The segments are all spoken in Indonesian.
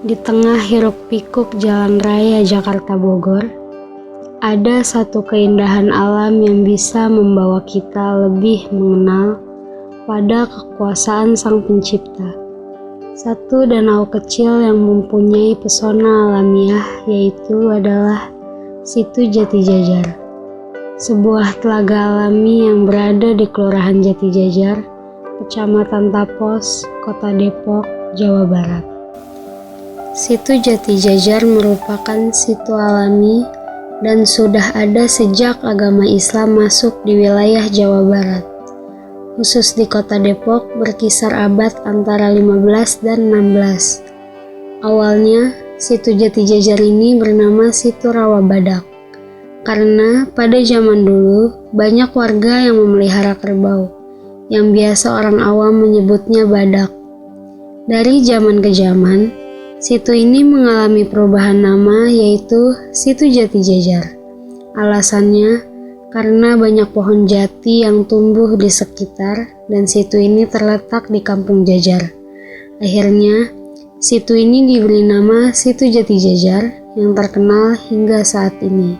Di tengah hiruk-pikuk jalan raya Jakarta Bogor, ada satu keindahan alam yang bisa membawa kita lebih mengenal pada kekuasaan Sang Pencipta. Satu danau kecil yang mempunyai pesona alamiah, yaitu adalah Situ Jati Jajar, sebuah telaga alami yang berada di Kelurahan Jati Jajar, Kecamatan Tapos, Kota Depok, Jawa Barat. Situ Jati Jajar merupakan situ alami dan sudah ada sejak agama Islam masuk di wilayah Jawa Barat, khusus di Kota Depok berkisar abad antara 15 dan 16. Awalnya, Situ Jati Jajar ini bernama Situ Rawa Badak, karena pada zaman dulu banyak warga yang memelihara kerbau, yang biasa orang awam menyebutnya badak. Dari zaman ke zaman, situ ini mengalami perubahan nama yaitu Situ Jati Jajar. Alasannya karena banyak pohon jati yang tumbuh di sekitar dan situ ini terletak di Kampung Jajar. Akhirnya, situ ini diberi nama Situ Jati Jajar yang terkenal hingga saat ini.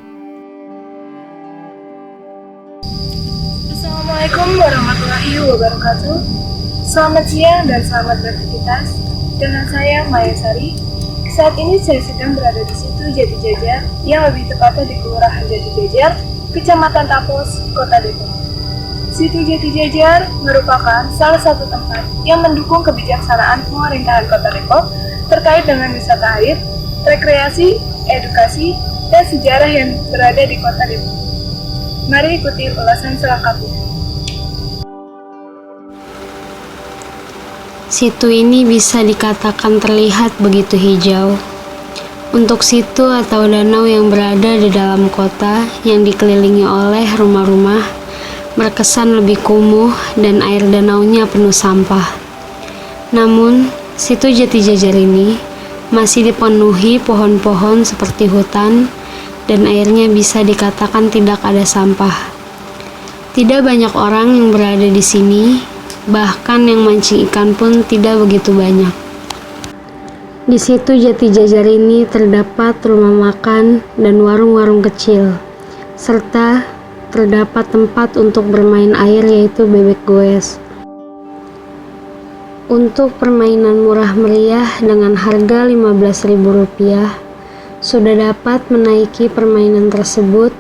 Assalamualaikum warahmatullahi wabarakatuh. Selamat siang dan selamat beraktivitas. Dengan saya Maya Sari. Saat ini saya sedang berada di Situ Jati Jajar, yang lebih tepatnya di Kelurahan Jati Jajar, Kecamatan Tapos, Kota Depok. Situ Jati Jajar merupakan salah satu tempat yang mendukung kebijaksanaan pemerintahan Kota Depok terkait dengan wisata air, rekreasi, edukasi, dan sejarah yang berada di Kota Depok. Mari ikuti ulasan selengkapnya. Situ ini bisa dikatakan terlihat begitu hijau. Untuk situ atau danau yang berada di dalam kota yang dikelilingi oleh rumah-rumah, berkesan lebih kumuh dan air danaunya penuh sampah. Namun, Situ Jati Jajar ini masih dipenuhi pohon-pohon seperti hutan dan airnya bisa dikatakan tidak ada sampah. Tidak banyak orang yang berada di sini, bahkan yang mancing ikan pun tidak begitu banyak. Di Situ Jati Jajar ini terdapat rumah makan dan warung-warung kecil, serta terdapat tempat untuk bermain air yaitu bebek goes. Untuk permainan murah meriah dengan harga Rp15.000, sudah dapat menaiki permainan tersebut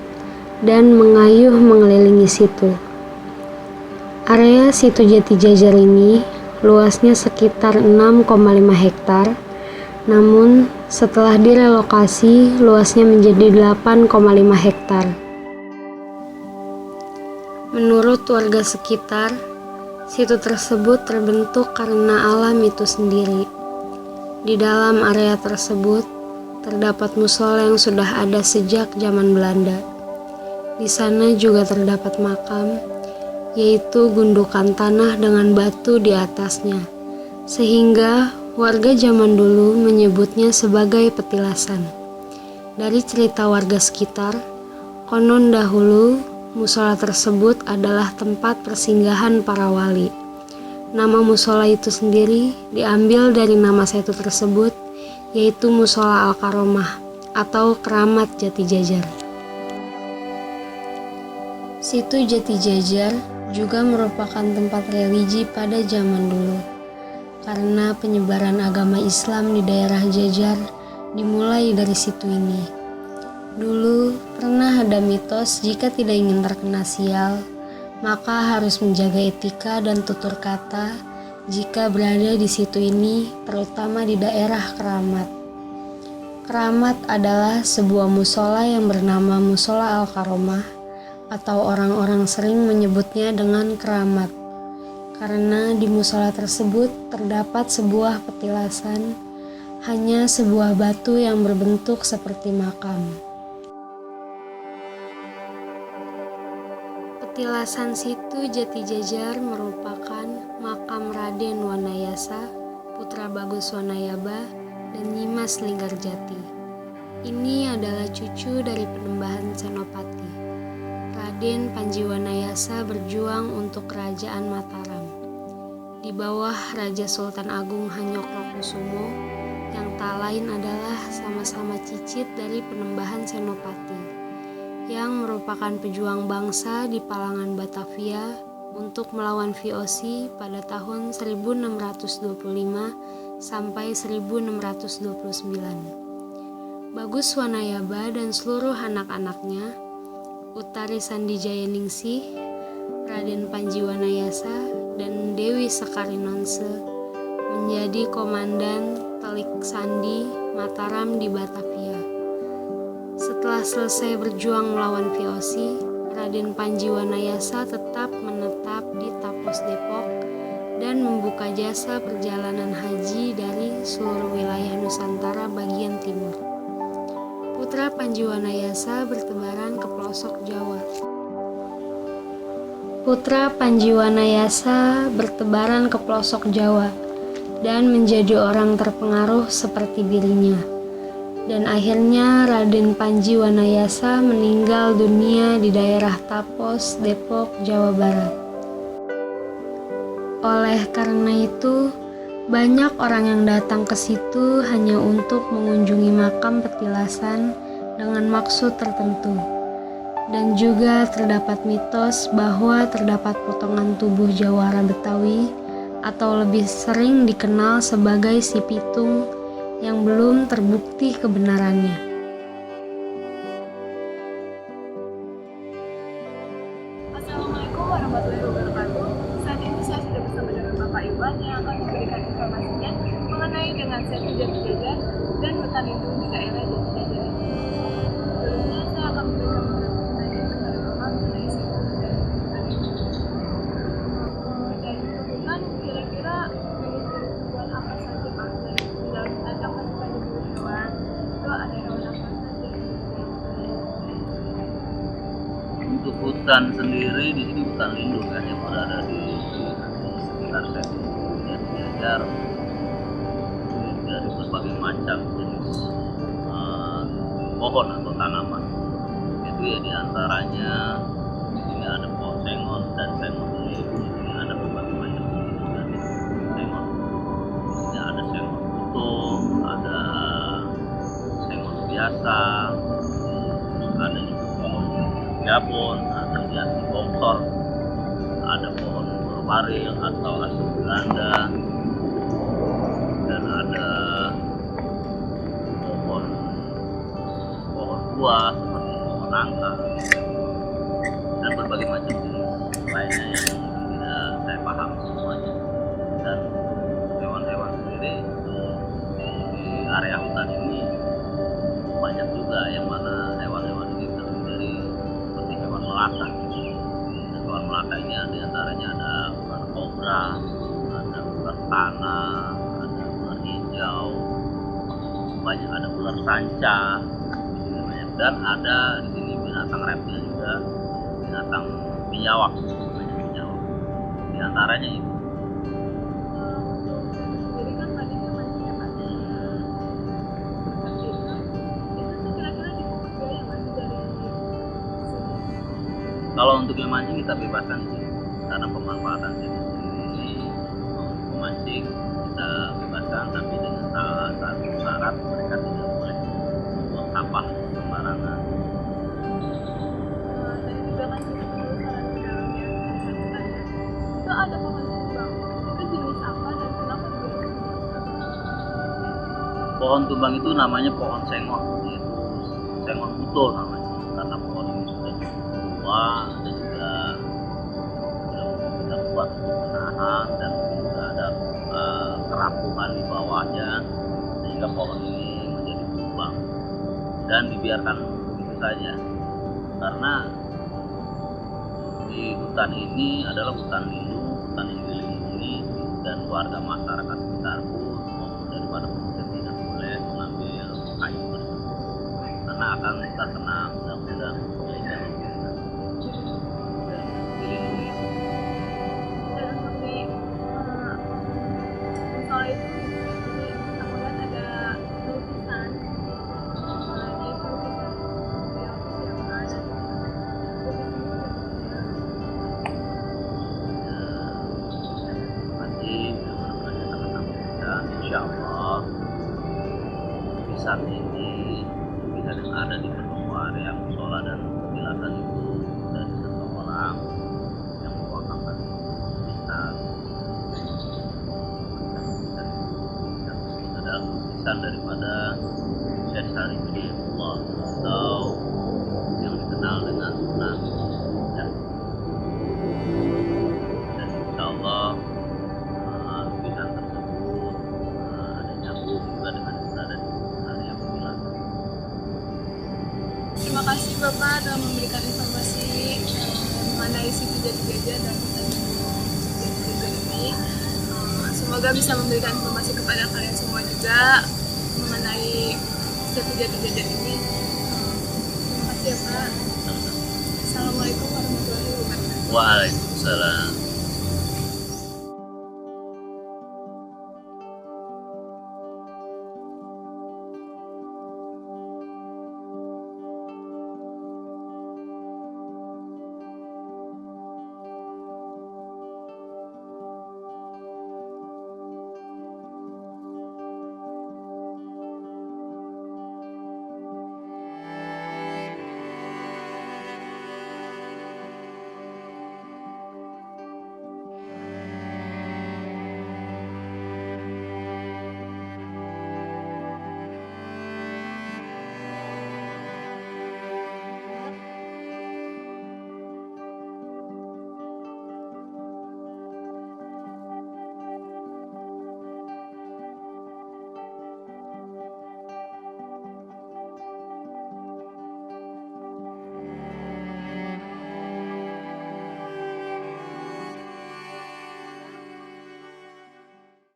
dan mengayuh mengelilingi situ. Area Situ Jati Jajar ini luasnya sekitar 6,5 hektar, namun setelah direlokasi luasnya menjadi 8,5 hektar. Menurut warga sekitar, situ tersebut terbentuk karena alam itu sendiri. Di dalam area tersebut terdapat musola yang sudah ada sejak zaman Belanda. Di sana juga terdapat makam, yaitu gundukan tanah dengan batu di atasnya, sehingga warga zaman dulu menyebutnya sebagai petilasan. Dari cerita warga sekitar, konon dahulu musola tersebut adalah tempat persinggahan para wali. Nama musola itu sendiri diambil dari nama situ tersebut, yaitu Musola Al-Karomah atau Keramat Jati Jajar. Situ Jati Jajar juga merupakan tempat religi pada zaman dulu, karena penyebaran agama Islam di daerah Jajar dimulai dari situ ini. Dulu pernah ada mitos jika tidak ingin terkena sial, maka harus menjaga etika dan tutur kata jika berada di situ ini, terutama di daerah Keramat. Keramat adalah sebuah musola yang bernama Musola Al-Karomah, atau orang-orang sering menyebutnya dengan keramat, karena di musola tersebut terdapat sebuah petilasan, hanya sebuah batu yang berbentuk seperti makam. Petilasan Situ Jati Jajar merupakan makam Raden Wanayasa, putra Bagus Wanayaba, dan Nyimas Linggarjati. Ini adalah cucu dari Penembahan Senopati. Raden Panji Wanayasa berjuang untuk kerajaan Mataram. Di bawah Raja Sultan Agung Hanyokrokusumo, yang tak lain adalah sama-sama cicit dari Penembahan Senopati, yang merupakan pejuang bangsa di Palangan Batavia untuk melawan VOC pada tahun 1625 sampai 1629. Bagus Wanayaba dan seluruh anak-anaknya, Utari Sandijayaningsih, Raden Panji Wanayasa, dan Dewi Sekarinonse menjadi komandan Telik Sandi Mataram di Batavia. Setelah selesai berjuang melawan VOC, Raden Panji Wanayasa tetap menetap di Tapos Depok dan membuka jasa perjalanan haji dari seluruh wilayah Nusantara bagian timur. Putra Panji Wanayasa bertebaran ke pelosok Jawa. Putra Panji Wanayasa bertebaran ke pelosok Jawa dan menjadi orang terpengaruh seperti dirinya. Dan akhirnya Raden Panji Wanayasa meninggal dunia di daerah Tapos, Depok, Jawa Barat. Oleh karena itu, banyak orang yang datang ke situ hanya untuk mengunjungi makam petilasan dengan maksud tertentu. Dan juga terdapat mitos bahwa terdapat potongan tubuh jawara Betawi atau lebih sering dikenal sebagai si Pitung yang belum terbukti kebenarannya. Assalamualaikum warahmatullahi wabarakatuh. Saat ini saya sudah bersama dengan Bapak Iwan yang akan memberikan informasinya mengenai dengan Setu Jati Jajar dan hutan lindung di daerah Jati Jajar ini. Sebelumnya saya akan memberikan pertanyaan kepada Bapak mengenai Setu dan hutan lindung. Dan hutan kira-kira jenis tumbuhan apa saja Pak? Dan di dalam hutan apa saja jenis hewan? Itu ada hewan apa saja? Untuk hutan sendiri di sini hutan lindung kan yang berada di sekitar Setu Jati Jajar dari berbagai macam jenis pohon atau tanaman. Itu ya diantaranya di sini ada pohon sengon dan sengon ini di sini ada berbagai macam jenis dari sengon. Di sini ada sengon utuh, ada sengon biasa, ada juga pohon Gabon, ada jati bongsor, ada pohon berbaril atau asam Belanda, dan ada pohon buah seperti pohon nangka dan berbagai macam jenis lainnya yang tidak saya paham semuanya. Dan hewan-hewan sendiri di area hutan ini banyak juga, yang mana hewan-hewan ini terdiri dari seperti hewan melata. Dan hewan melata ini diantaranya ada ular kobra, ada ular tanah, ada ular hijau, banyak ada ular sanca di sini banyak. Dan ada di sini binatang reptil juga, binatang biawak, banyak biawak. Di antaranya itu. Jadi kan tadi kan masih ada itu tuh kira-kira dibuka biaya masih dari sini. Kalau untuk yang mancing kita bebaskan di sini karena pemanfaatan sini ini untuk memancing kita bebaskan, tapi dengan salah satu syarat mereka tidak boleh buang sampah sembarangan. Tadi juga kan kita perlu saran di dalamnya kesehatan. Itu ada pohon tumbang. Itu jenis apa dan kenapa dia Pohon tumbang itu namanya pohon sengon, yaitu sengon utuh namanya, karena pohon ini sudah tua dan juga sudah kuat untuk menahan, dan juga ada kerapuhan di bawahnya sehingga pohon ini menjadi tumbang dan dibiarkan begitu saja. Karena di hutan ini adalah hutan lindung, hutan yang dilindungi, dan warga masyarakat sekitar pun maupun daripada pemerintah tidak boleh mengambil kayu tersebut karena akan terkena undang-undang ilegal dilindungi. dan seperti misalnya itu ini aku lihat ada lukisan di lukisan yang ada Masih belum ada area musola dan penjelasan itu dari seseorang yang mewakafkan kitab. Yang tersebut adalah tulisan daripada Syekh Syarif Hidayatullah atau yang dikenal dengan Sunan ya. Dan insya Allah lukisan tersebut ada nyambung juga dengan berada di area penjelasan. Terima kasih Bapak telah memberikan informasi mengenai situ Jati Gajah dan hutan Jati Gajah ini. Semoga bisa memberikan informasi kepada kalian semua juga mengenai situ Jati Gajah ini. Terima kasih ya Pak. Assalamualaikum warahmatullahi wabarakatuh. Waalaikumsalam.